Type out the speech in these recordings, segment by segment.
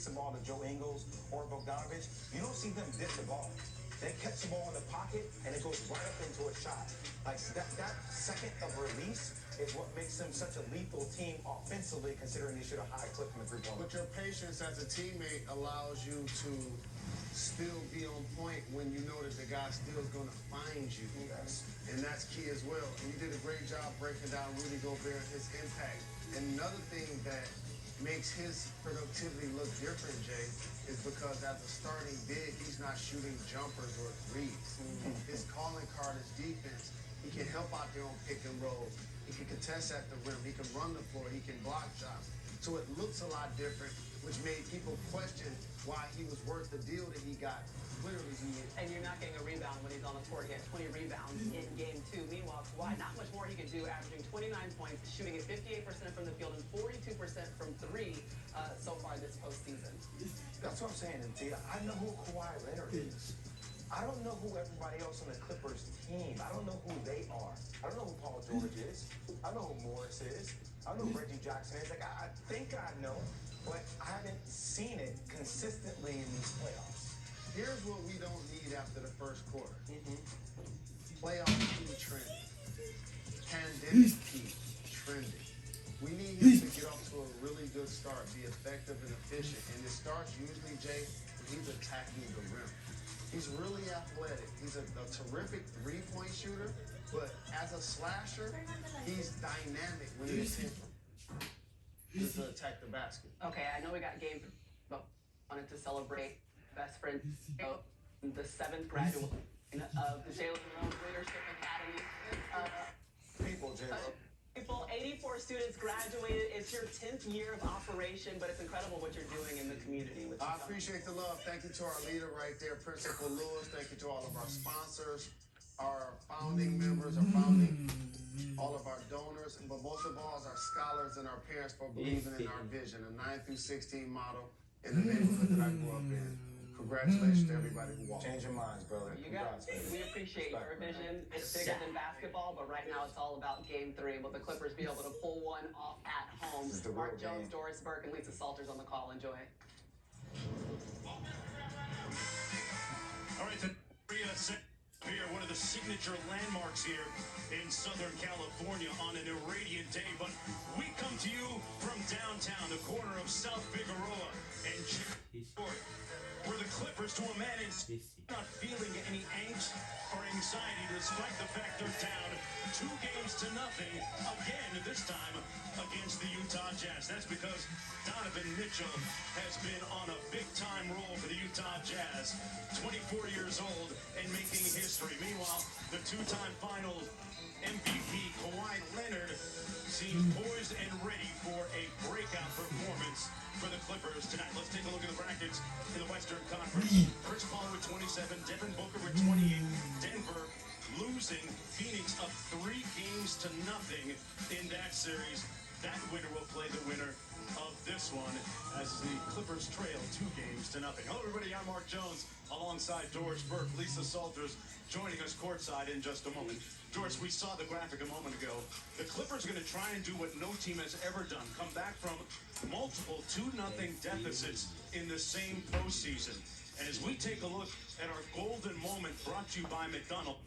the ball to Joe Ingles or Bogdanovich, you don't see them dip the ball. They catch the ball in the pocket, and it goes right up into a shot. Like, that second of release is what makes them such a lethal team offensively, considering they shoot a high clip from the three-point. But your patience as a teammate allows you to still be on point when you know that the guy still is going to find you. Yes. And that's key as well. And you did a great job breaking down Rudy Gobert, his impact. And another thing that makes his productivity look different, Jay, is because as a starting big, he's not shooting jumpers or threes. His calling card is defense. He can help out there on pick and rolls. He can contest at the rim. He can run the floor. He can block shots. So it looks a lot different, which made people question why he was worth the deal that he got. Clearly he is. And you're not getting a rebound when he's on the court. He had 20 rebounds in game 2. Meanwhile, Kawhi, not much more he could do, averaging 29 points, shooting at 58% from the field and 42% from 3 so far this postseason. That's what I'm saying, and I know who Kawhi Leonard is. I don't know who everybody else on the Clippers team. I don't know who they are. I don't know who Paul George is. I don't know who Morris is. I don't know who Reggie Jackson is. Like, I think I know, but I haven't seen it consistently in these playoffs. Here's what we don't need after the first quarter. Playoff key trending. Pandemic key trending. We need him to get off to a really good start, be effective and efficient. And it starts usually, Jay, when he's attacking the rim. He's really athletic. He's a terrific three-point shooter, but as a slasher, he's dynamic when he's just to attack the basket. Okay, I know we got game, but wanted to celebrate best friend, the 7th graduate of the Jalen Rose Leadership Academy. People, Jalen. People, 84 students graduated. It's your 10th year of operation, but it's incredible what you're doing in the community. I appreciate the love. Thank you to our leader right there, Principal Lewis. Thank you to all of our sponsors, our founding members, all of our donors, but most of all, our scholars and our parents for believing in our vision, a 9 through 16 model in the neighborhood that I grew up in. Congratulations to everybody who walked. Change your minds, brother. You got it. We appreciate your vision. It's bigger than basketball, but right now it's all about game 3. Will the Clippers be able to pull one off at home? Mark Jones, Doris Burke, and Lisa Salters on the call. Enjoy. All right, the here, one of the signature landmarks here in Southern California on an irradiant day. But we come to you from downtown, the corner of South Figueroa and Court, where the Clippers, to a man, is not feeling any angst or anxiety despite the fact they're down 2 games to nothing again, this time against the Utah Jazz. That's because Donovan Mitchell has been on a big-time roll for the Utah Jazz, 24 years old and making history. Meanwhile, the 2-time final MVP, Kawhi Leonard, seems poised and ready for a breakout performance for the Clippers tonight. Let's take a look at the brackets in the Western Conference. Chris Paul with 27, Devin Booker with 28, Denver losing, Phoenix up 3 games to nothing in that series. That winner will play the winner of this one as the Clippers trail 2 games to nothing. Hello, everybody. I'm Mark Jones alongside Doris Burke, Lisa Salters joining us courtside in just a moment. Doris, we saw the graphic a moment ago. The Clippers are going to try and do what no team has ever done, come back from multiple 2-0 deficits in the same postseason. And as we take a look at our golden moment brought to you by McDonald's,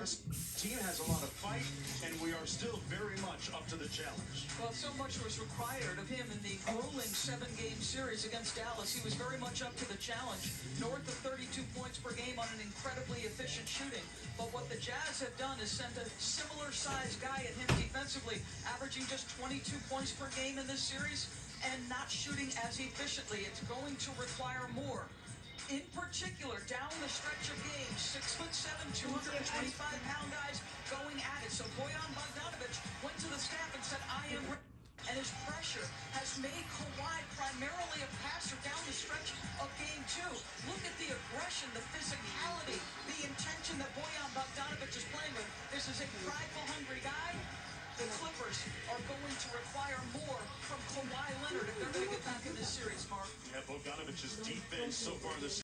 this team has a lot of fight, and we are still very much up to the challenge. Well, so much was required of him in the grueling 7-game series against Dallas. He was very much up to the challenge, north of 32 points per game on an incredibly efficient shooting. But what the Jazz have done is send a similar-sized guy at him defensively, averaging just 22 points per game in this series and not shooting as efficiently. It's going to require more. In particular, down the stretch of games, 6'7", 225-pound guys going at it. So Bojan Bogdanovich went to the staff and said, I am ready. And his pressure has made Kawhi primarily a passer down the stretch of game 2. Look at the aggression, the physicality, the intention that Bojan Bogdanovich is playing with. This is a prideful, hungry guy. The Clippers are going to require more from Kawhi Leonard if they're going to get back in this series, Mark. Yeah, Bogdanovich's defense so far this